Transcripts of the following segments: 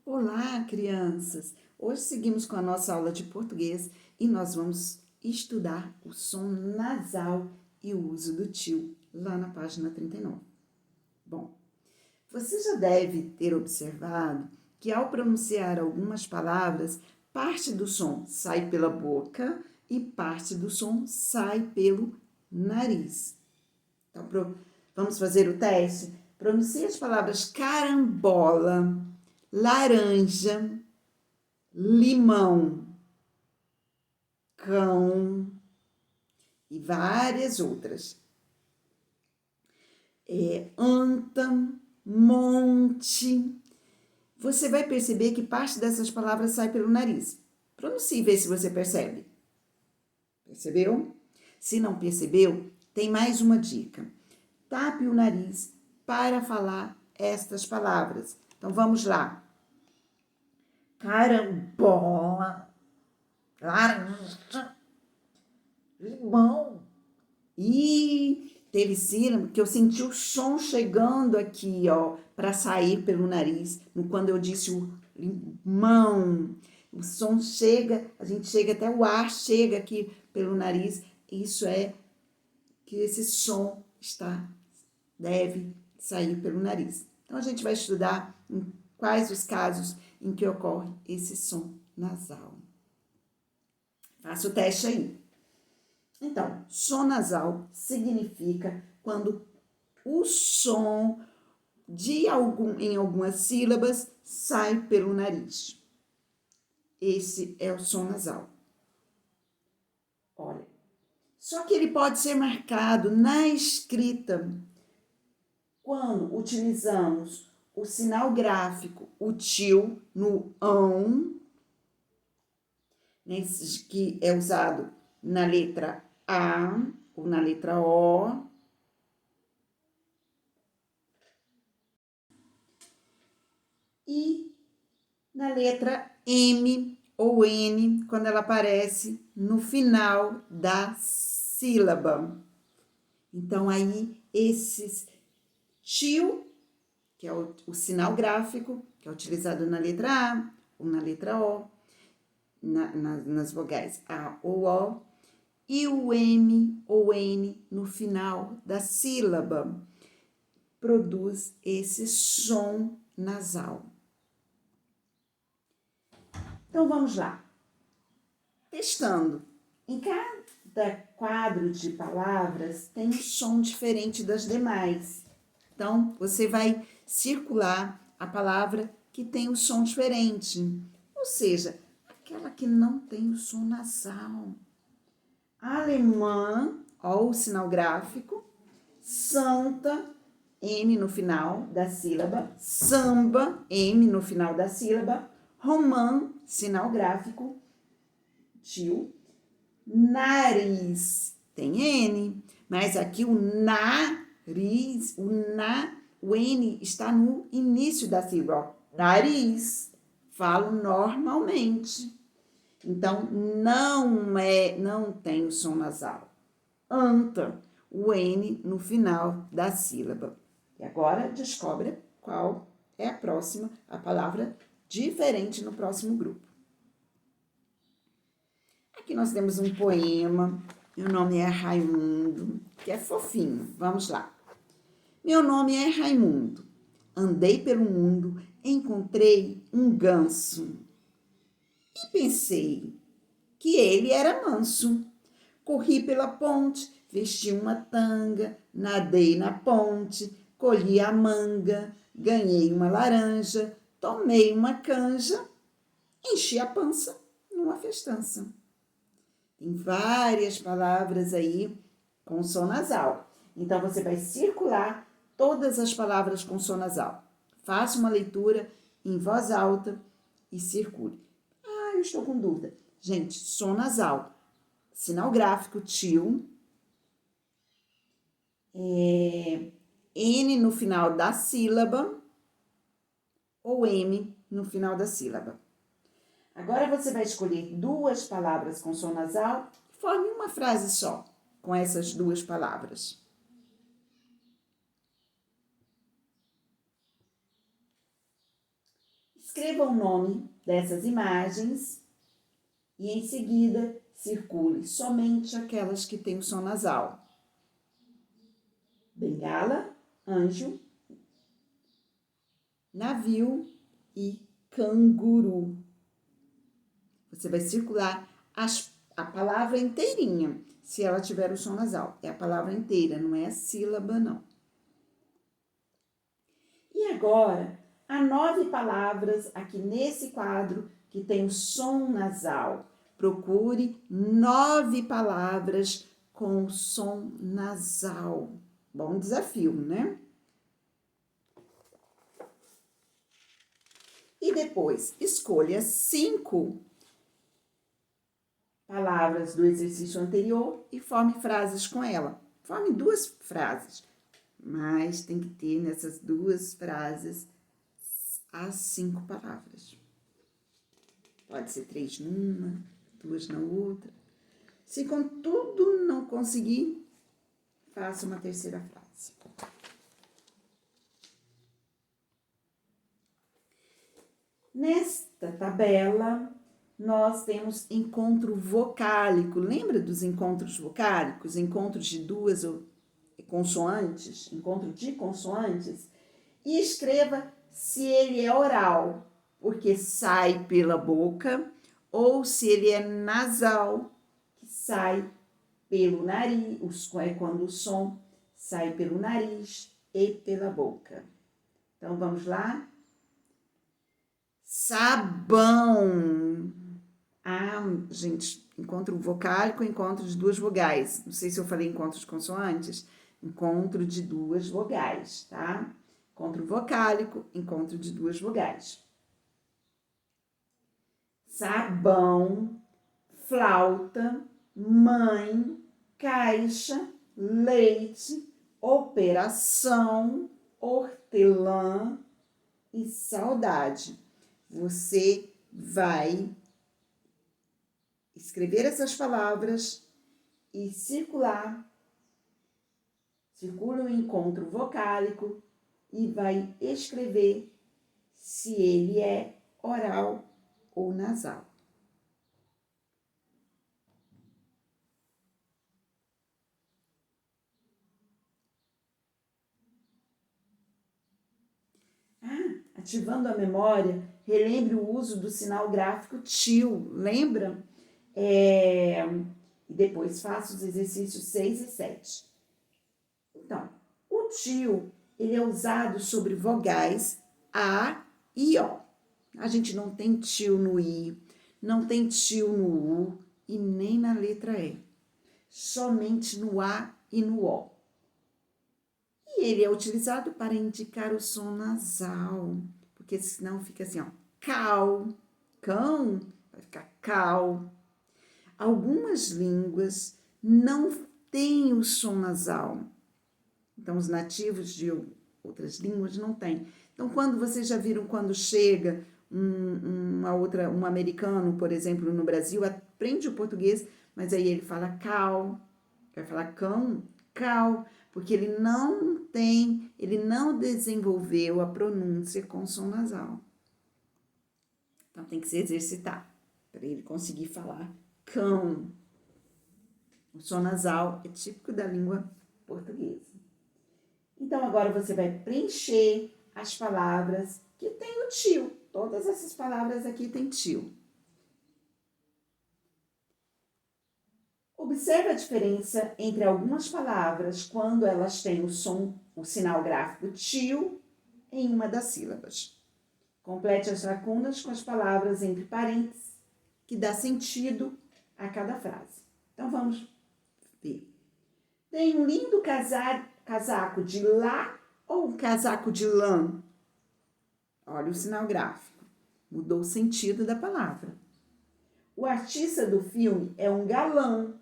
Olá, crianças! Hoje seguimos com a nossa aula de português e nós vamos estudar o som nasal e o uso do tio lá na página 39. Bom, você já deve ter observado que ao pronunciar algumas palavras, parte do som sai pela boca e parte do som sai pelo nariz. Então, vamos fazer o teste? Pronuncie as palavras carambola, laranja, limão, cão e várias outras. Anta, monte. Você vai perceber que parte dessas palavras sai pelo nariz. Pronuncie e vê se você percebe. Percebeu? Se não percebeu, tem mais uma dica. Tape o nariz para falar estas palavras. Então, vamos lá. Carambola, laranja, limão. E teve sílaba que eu senti o som chegando aqui, ó, para sair pelo nariz. Quando eu disse o limão, o som chega, a gente chega até o ar chega aqui pelo nariz. Isso é que esse som deve sair pelo nariz. Então a gente vai estudar em quais os casos em que ocorre esse som nasal. Faça o teste aí. Então, som nasal significa quando o som em algumas sílabas sai pelo nariz. Esse é o som nasal. Olha, só que ele pode ser marcado na escrita quando utilizamos o sinal gráfico, o tio, no ão, que é usado na letra A ou na letra O. E na letra M ou N, quando ela aparece no final da sílaba. Então, aí, esses tio, que é o sinal gráfico, que é utilizado na letra A ou na letra O, nas vogais A ou O, e o M ou N no final da sílaba, produz esse som nasal. Então, vamos lá. Testando. Em cada quadro de palavras tem um som diferente das demais. Então, você vai circular a palavra que tem o som diferente. Ou seja, aquela que não tem o som nasal. Alemã, ó, o sinal gráfico. Santa, N no final da sílaba. Samba, M no final da sílaba. Romã, sinal gráfico. Tio. Nariz, tem N, mas aqui o nariz, o N está no início da sílaba. Nariz, falo normalmente. Então, não tem o som nasal. Anta, o N no final da sílaba. E agora descobre qual é a palavra diferente no próximo grupo. Aqui nós temos um poema, meu nome é Raimundo, que é fofinho. Vamos lá. Meu nome é Raimundo, andei pelo mundo, encontrei um ganso e pensei que ele era manso. Corri pela ponte, vesti uma tanga, nadei na ponte, colhi a manga, ganhei uma laranja, tomei uma canja, enchi a pança numa festança. Tem várias palavras aí com som nasal. Então, você vai circular todas as palavras com som nasal. Faça uma leitura em voz alta e circule. Eu estou com dúvida. Gente, som nasal. Sinal gráfico, tio. N no final da sílaba ou M no final da sílaba. Agora você vai escolher duas palavras com som nasal e forme uma frase só com essas duas palavras. Escreva o nome dessas imagens e, em seguida, circule somente aquelas que têm o som nasal. Bengala, anjo, navio e canguru. Você vai circular a palavra inteirinha, se ela tiver o som nasal. É a palavra inteira, não é a sílaba, não. E agora, há 9 palavras aqui nesse quadro que tem o som nasal. Procure 9 palavras com som nasal. Bom desafio, né? E depois, escolha 5 palavras do exercício anterior e forme frases com ela. Forme 2 frases, mas tem que ter nessas 2 frases as 5 palavras. Pode ser 3 numa, 2 na outra. Se contudo não conseguir, faça uma terceira frase. Nesta tabela, nós temos encontro vocálico. Lembra dos encontros vocálicos? Encontros de 2 consoantes, encontro de consoantes. E escreva se ele é oral, porque sai pela boca, ou se ele é nasal, que sai pelo nariz, é quando o som sai pelo nariz e pela boca. Então, vamos lá? Sabão. Ah, gente, encontro vocálico, encontro de 2 vogais. Não sei se eu falei encontro de consoantes. Encontro de 2 vogais, tá? Encontro vocálico, encontro de 2 vogais. Sabão, flauta, mãe, caixa, leite, operação, hortelã e saudade. Você vai escrever essas palavras e circula o encontro vocálico e vai escrever se ele é oral ou nasal. Ativando a memória, relembre o uso do sinal gráfico TIL, lembra? E depois faça os exercícios 6 e 7. Então, o TIL, ele é usado sobre vogais A e O. A gente não tem TIL no I, não tem TIL no U e nem na letra E. Somente no A e no O. E ele é utilizado para indicar o som nasal, porque senão fica assim, ó, cal, cão, vai ficar cal. Algumas línguas não têm o som nasal. Então, os nativos de outras línguas não têm. Então, quando vocês já viram quando chega um americano, por exemplo, no Brasil, aprende o português, mas aí ele fala cal, vai falar cão, cal, porque ele não desenvolveu a pronúncia com som nasal. Então, tem que se exercitar para ele conseguir falar cão. O som nasal é típico da língua portuguesa. Então, agora você vai preencher as palavras que tem o tio. Todas essas palavras aqui tem tio. Observe a diferença entre algumas palavras quando elas têm o sinal gráfico tio em uma das sílabas. Complete as lacunas com as palavras entre parênteses, que dá sentido a cada frase. Então, vamos ver. Tem um lindo casaco de lá ou um casaco de lã? Olha o sinal gráfico. Mudou o sentido da palavra. O artista do filme é um galã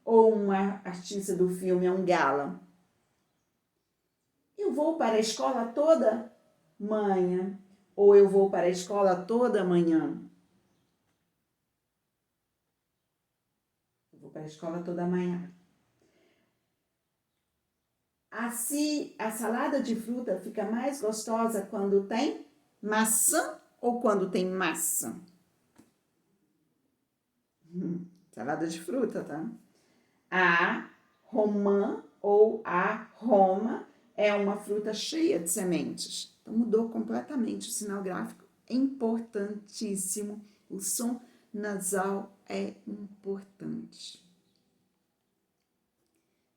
ou uma artista do filme é um gala? Eu vou para a escola toda manhã ou eu vou para a escola toda manhã? Eu vou para a escola toda manhã. Assim, a salada de fruta fica mais gostosa quando tem maçã ou quando tem massa? Salada de fruta, tá? A romã ou a roma é uma fruta cheia de sementes. Então, mudou completamente o sinal gráfico. É importantíssimo. O som nasal é importante.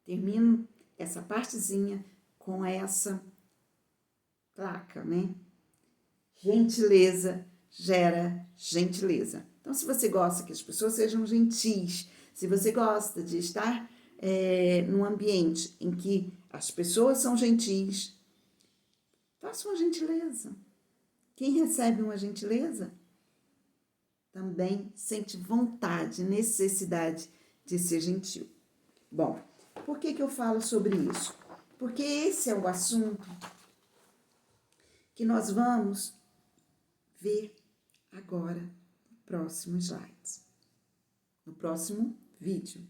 Termino essa partezinha com essa placa, né? Gentileza gera gentileza. Então, se você gosta que as pessoas sejam gentis, se você gosta de estar num ambiente em que as pessoas são gentis, faça uma gentileza. Quem recebe uma gentileza também sente vontade, necessidade de ser gentil. Bom, por que eu falo sobre isso? Porque esse é o assunto que nós vamos ver agora no próximo slide, no próximo vídeo.